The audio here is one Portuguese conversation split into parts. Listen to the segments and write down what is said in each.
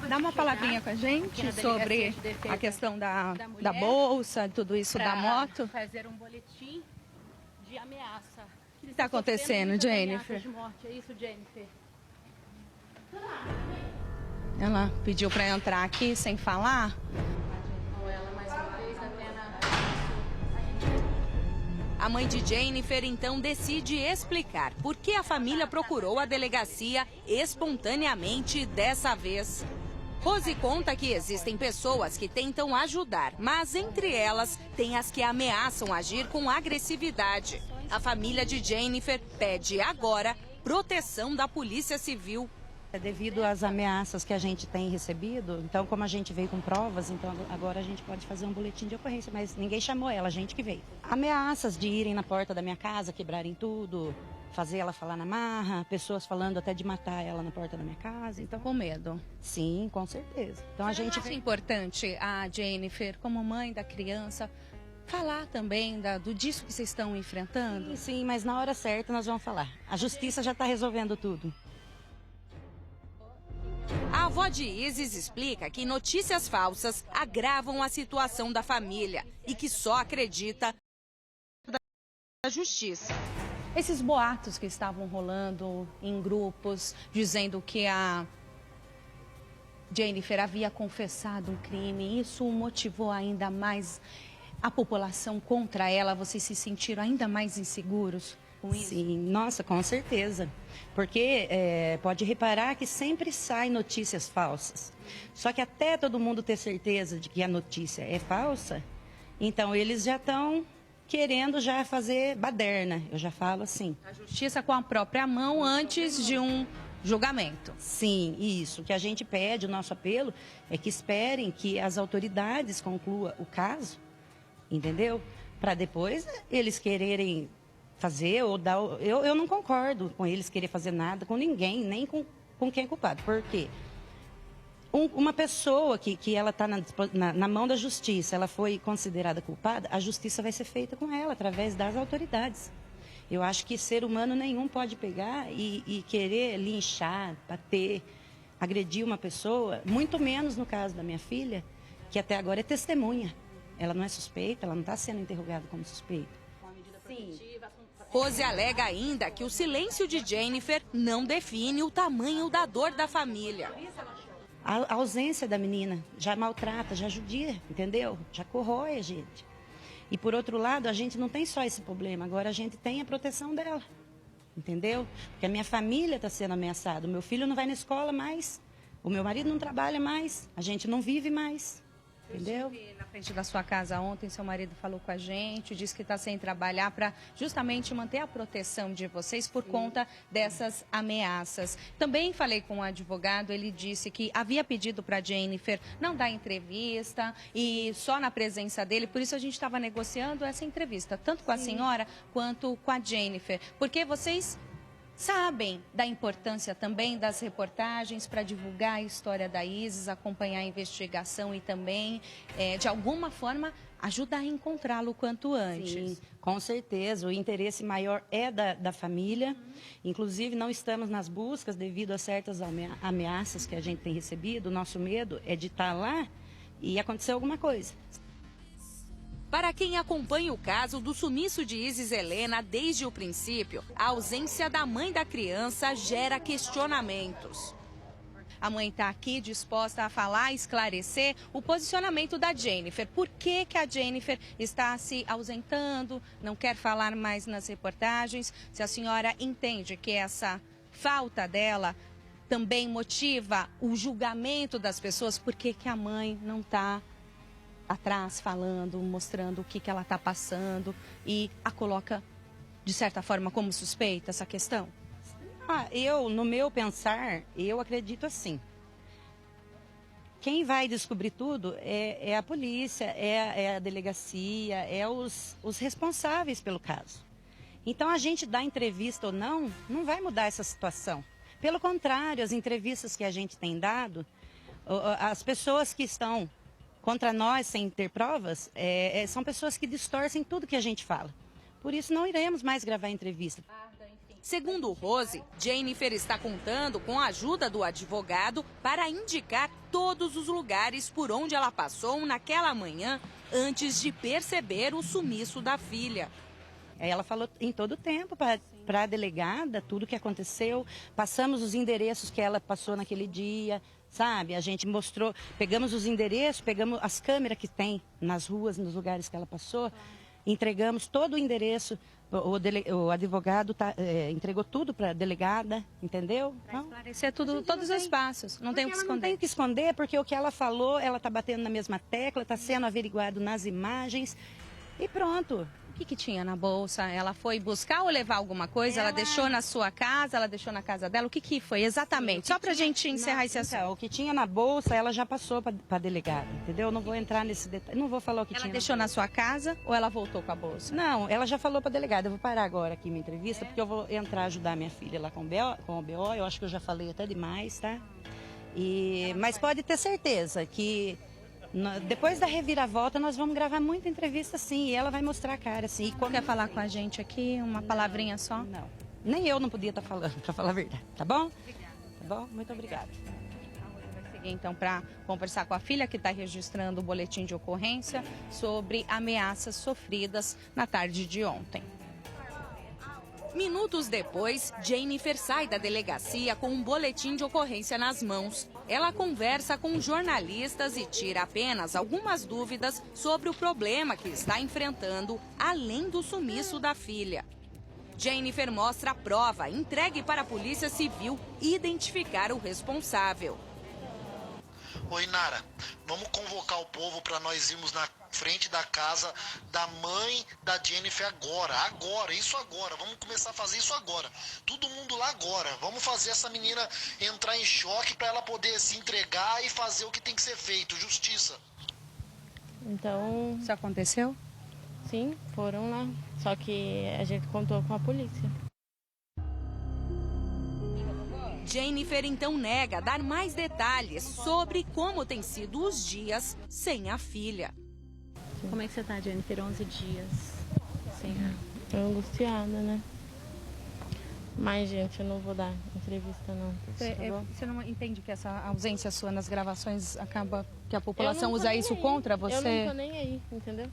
Dá uma palavrinha com a gente sobre a questão da bolsa, tudo isso da moto. Fazer um boletim de ameaça. O que está acontecendo, Jennifer? De morte. É isso, Jennifer? Ela pediu para entrar aqui sem falar. A mãe de Jennifer então decide explicar por que a família procurou a delegacia espontaneamente dessa vez. Rose conta que existem pessoas que tentam ajudar, mas entre elas tem as que ameaçam agir com agressividade. A família de Jennifer pede agora proteção da Polícia Civil. Devido às ameaças que a gente tem recebido, então como a gente veio com provas, então agora a gente pode fazer um boletim de ocorrência, mas ninguém chamou ela, a gente que veio. Ameaças de irem na porta da minha casa, quebrarem tudo, fazer ela falar na marra, pessoas falando até de matar ela na porta da minha casa. Então, Com medo. Sim, com certeza. Então a gente acha importante a Jennifer, como mãe da criança, falar também do disso que vocês estão enfrentando? Sim, mas na hora certa nós vamos falar. A justiça já está resolvendo tudo. A avó de Isis explica que notícias falsas agravam a situação da família e que só acredita na justiça. Esses boatos que estavam rolando em grupos, dizendo que a Jennifer havia confessado um crime, isso motivou ainda mais a população contra ela? Vocês se sentiram ainda mais inseguros com isso? Sim, nossa, com certeza. Porque pode reparar que sempre saem notícias falsas. Só que até todo mundo ter certeza de que a notícia é falsa, então eles já estão querendo já fazer baderna, eu já falo assim. A justiça com a própria mão antes de um julgamento. Sim, isso. O que a gente pede, o nosso apelo, é que esperem que as autoridades concluam o caso, entendeu? Para depois eles quererem fazer ou dar... Eu não concordo com eles querer fazer nada com ninguém, nem com quem é culpado. Por quê? Uma pessoa que ela está na mão da justiça, ela foi considerada culpada, a justiça vai ser feita com ela, através das autoridades. Eu acho que ser humano nenhum pode pegar e querer linchar, bater, agredir uma pessoa, muito menos no caso da minha filha, que até agora é testemunha. Ela não é suspeita, ela não está sendo interrogada como suspeita. Sim. Rose alega ainda que o silêncio de Jennifer não define o tamanho da dor da família. A ausência da menina já maltrata, já judia, entendeu? Já corrói a gente. E por outro lado, a gente não tem só esse problema, agora a gente tem a proteção dela, entendeu? Porque a minha família está sendo ameaçada, o meu filho não vai na escola mais, o meu marido não trabalha mais, a gente não vive mais, entendeu? Eu estive na frente da sua casa ontem, seu marido falou com a gente, disse que está sem trabalhar para justamente manter a proteção de vocês por conta dessas ameaças. Também falei com um advogado, ele disse que havia pedido para a Jennifer não dar entrevista e só na presença dele, por isso a gente estava negociando essa entrevista, tanto com a senhora quanto com a Jennifer, porque vocês sabem da importância também das reportagens para divulgar a história da Isis, acompanhar a investigação e também, de alguma forma, ajudar a encontrá-lo o quanto antes. Sim, com certeza. O interesse maior é da família. Inclusive, não estamos nas buscas devido a certas ameaças que a gente tem recebido. O nosso medo é de estar lá e acontecer alguma coisa. Para quem acompanha o caso do sumiço de Isis Helena desde o princípio, a ausência da mãe da criança gera questionamentos. A mãe está aqui disposta a falar, esclarecer o posicionamento da Jennifer. Por que a Jennifer está se ausentando, não quer falar mais nas reportagens? Se a senhora entende que essa falta dela também motiva o julgamento das pessoas, por que a mãe não está atrás falando, mostrando o que ela está passando e a coloca, de certa forma, como suspeita essa questão? No meu pensar, eu acredito assim. Quem vai descobrir tudo é a polícia, é a delegacia, é os responsáveis pelo caso. Então, a gente dar entrevista ou não vai mudar essa situação. Pelo contrário, as entrevistas que a gente tem dado, as pessoas que estão contra nós sem ter provas, são pessoas que distorcem tudo que a gente fala. Por isso, não iremos mais gravar entrevista. Segundo Rose, Jennifer está contando com a ajuda do advogado para indicar todos os lugares por onde ela passou naquela manhã antes de perceber o sumiço da filha. Ela falou em todo o tempo para a delegada tudo o que aconteceu. Passamos os endereços que ela passou naquele dia, sabe? A gente mostrou, pegamos os endereços, pegamos as câmeras que tem nas ruas, nos lugares que ela passou. Entregamos todo o endereço, o advogado entregou tudo para a delegada, entendeu? Para esclarecer tudo, todos os passos, não tem o que esconder. Não tem o que esconder, porque o que ela falou, ela está batendo na mesma tecla, está sendo averiguado nas imagens e pronto. O que tinha na bolsa? Ela foi buscar ou levar alguma coisa? Ela deixou na sua casa, ela deixou na casa dela? O que foi exatamente? Só para a gente encerrar esse assunto. Então, o que tinha na bolsa, ela já passou para a delegada, entendeu? Não vou entrar nesse detalhe, não vou falar o que tinha. Ela deixou na sua casa ou ela voltou com a bolsa? Não, ela já falou para a delegada. Eu vou parar agora aqui minha entrevista, porque eu vou entrar ajudar minha filha lá com o BO. Eu acho que eu já falei até demais, tá? Mas pode ter certeza que depois da reviravolta, nós vamos gravar muita entrevista, sim, e ela vai mostrar a cara, sim. E quando quer falar com a gente aqui, uma palavrinha só? Não, nem eu não podia estar falando, para falar a verdade, tá bom? Obrigada. Tá bom? Muito obrigada. Vai seguir, então, para conversar com a filha, que está registrando o boletim de ocorrência sobre ameaças sofridas na tarde de ontem. Minutos depois, Jennifer sai da delegacia com um boletim de ocorrência nas mãos. Ela conversa com jornalistas e tira apenas algumas dúvidas sobre o problema que está enfrentando, além do sumiço da filha. Jennifer mostra a prova entregue para a Polícia Civil identificar o responsável. Oi, Nara, vamos convocar o povo para nós irmos na frente da casa da mãe da Jennifer agora, isso agora, vamos começar a fazer isso agora, todo mundo lá agora, vamos fazer essa menina entrar em choque para ela poder se entregar e fazer o que tem que ser feito, justiça. Então... Isso aconteceu? Sim, foram lá, só que a gente contou com a polícia. Jennifer então nega dar mais detalhes sobre como tem sido os dias sem a filha. Como é que você tá, Jennifer? 11 dias sem ela. Tô angustiada, né? Mas, gente, eu não vou dar entrevista, não. Você não entende que essa ausência sua nas gravações acaba que a população usa isso contra você? Eu não tô nem aí, entendeu?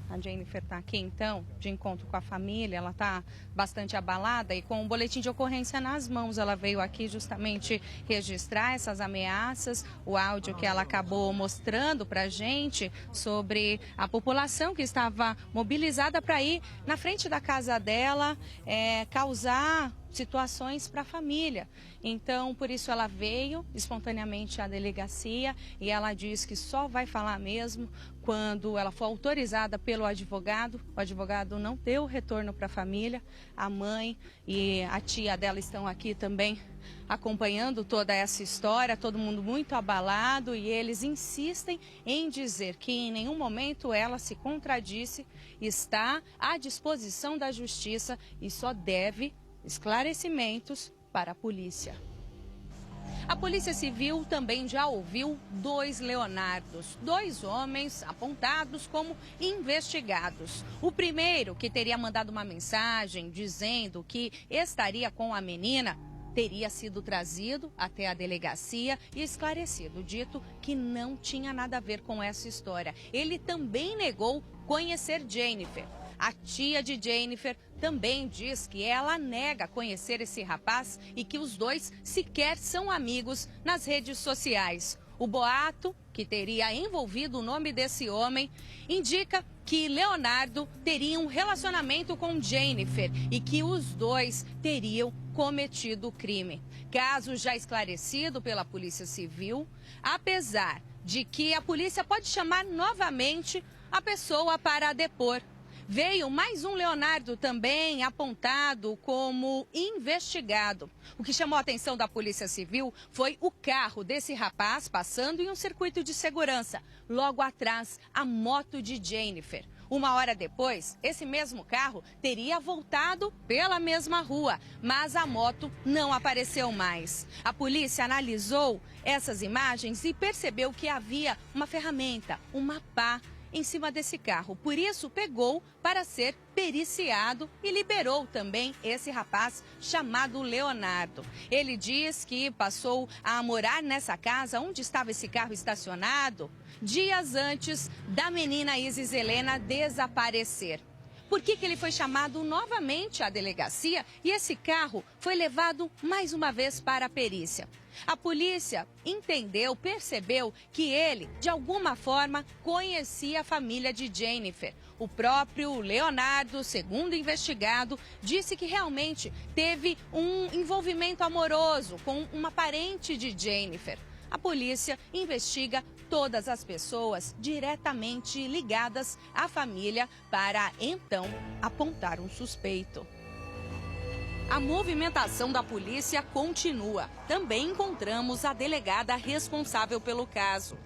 A Jennifer está aqui, então, de encontro com a família, ela está bastante abalada e com o boletim de ocorrência nas mãos. Ela veio aqui justamente registrar essas ameaças, o áudio que ela acabou mostrando para a gente sobre a população que estava mobilizada para ir na frente da casa dela, causar situações para a família. Então, por isso ela veio espontaneamente à delegacia e ela diz que só vai falar mesmo quando ela for autorizada pelo advogado. O advogado não deu retorno para a família. A mãe e a tia dela estão aqui também acompanhando toda essa história, todo mundo muito abalado, e eles insistem em dizer que em nenhum momento ela se contradisse, está à disposição da justiça e só deve esclarecimentos para a polícia. A Polícia Civil também já ouviu 2 Leonardos, 2 homens apontados como investigados. O primeiro, que teria mandado uma mensagem dizendo que estaria com a menina, teria sido trazido até a delegacia e esclarecido, dito que não tinha nada a ver com essa história. Ele também negou conhecer Jennifer. A tia de Jennifer também diz que ela nega conhecer esse rapaz e que os dois sequer são amigos nas redes sociais. O boato, que teria envolvido o nome desse homem, indica que Leonardo teria um relacionamento com Jennifer e que os dois teriam cometido o crime. Caso já esclarecido pela Polícia Civil, apesar de que a polícia pode chamar novamente a pessoa para depor. Veio mais um Leonardo também apontado como investigado. O que chamou a atenção da Polícia Civil foi o carro desse rapaz passando em um circuito de segurança. Logo atrás, a moto de Jennifer. 1 hora depois, esse mesmo carro teria voltado pela mesma rua, mas a moto não apareceu mais. A polícia analisou essas imagens e percebeu que havia uma ferramenta, uma pá, em cima desse carro. Por isso, pegou para ser periciado e liberou também esse rapaz chamado Leonardo. Ele diz que passou a morar nessa casa onde estava esse carro estacionado dias antes da menina Isis Helena desaparecer. Por que ele foi chamado novamente à delegacia e esse carro foi levado mais uma vez para a perícia? A polícia entendeu, percebeu que ele, de alguma forma, conhecia a família de Jennifer. O próprio Leonardo, segundo o investigado, disse que realmente teve um envolvimento amoroso com uma parente de Jennifer. A polícia investiga todas as pessoas diretamente ligadas à família para, então, apontar um suspeito. A movimentação da polícia continua. Também encontramos a delegada responsável pelo caso.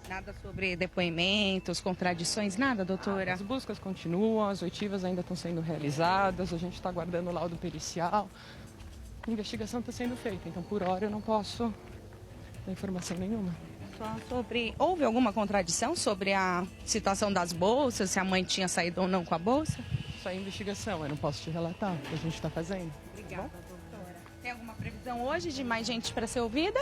Nada sobre depoimentos, contradições, nada, doutora? As buscas continuam, as oitivas ainda estão sendo realizadas, a gente está aguardando o laudo pericial. A investigação está sendo feita, então por hora eu não posso dar informação nenhuma. Só sobre... Houve alguma contradição sobre a situação das bolsas, se a mãe tinha saído ou não com a bolsa? Isso é investigação, eu não posso te relatar o que a gente está fazendo. Obrigada, doutora. Tem alguma previsão hoje de mais gente para ser ouvida?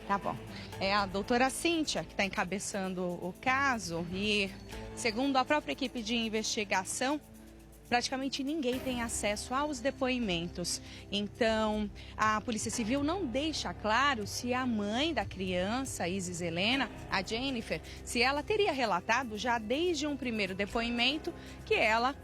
Tá bom. É a doutora Cíntia que está encabeçando o caso e, segundo a própria equipe de investigação, praticamente ninguém tem acesso aos depoimentos. Então, a Polícia Civil não deixa claro se a mãe da criança, Isis Helena, a Jennifer, se ela teria relatado já desde um primeiro depoimento que ela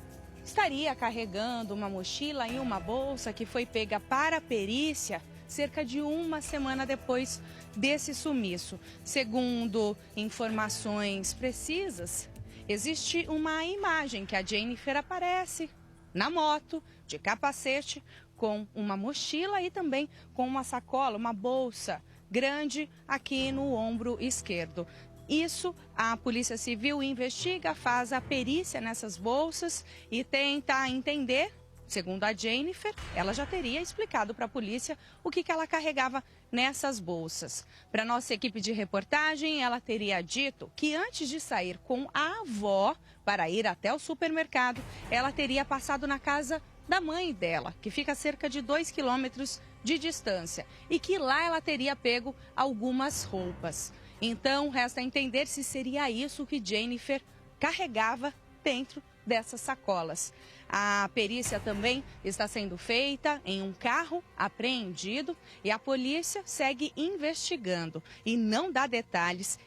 estaria carregando uma mochila e uma bolsa que foi pega para a perícia cerca de uma semana depois desse sumiço. Segundo informações precisas, existe uma imagem que a Jennifer aparece na moto, de capacete, com uma mochila e também com uma sacola, uma bolsa grande aqui no ombro esquerdo. Isso a Polícia Civil investiga, faz a perícia nessas bolsas e tenta entender. Segundo a Jennifer, ela já teria explicado para a polícia o que ela carregava nessas bolsas. Para nossa equipe de reportagem, ela teria dito que antes de sair com a avó para ir até o supermercado, ela teria passado na casa da mãe dela, que fica a cerca de 2 quilômetros de distância, e que lá ela teria pego algumas roupas. Então, resta entender se seria isso que Jennifer carregava dentro dessas sacolas. A perícia também está sendo feita em um carro apreendido e a polícia segue investigando e não dá detalhes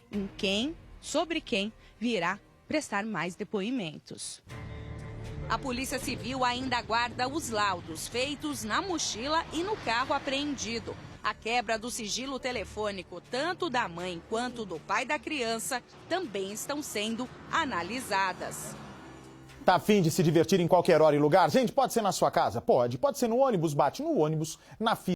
sobre quem virá prestar mais depoimentos. A Polícia Civil ainda aguarda os laudos feitos na mochila e no carro apreendido. A quebra do sigilo telefônico, tanto da mãe quanto do pai da criança, também estão sendo analisadas. Tá a fim de se divertir em qualquer hora e lugar? Gente, pode ser na sua casa? Pode. Pode ser no ônibus, bate no ônibus, na fila.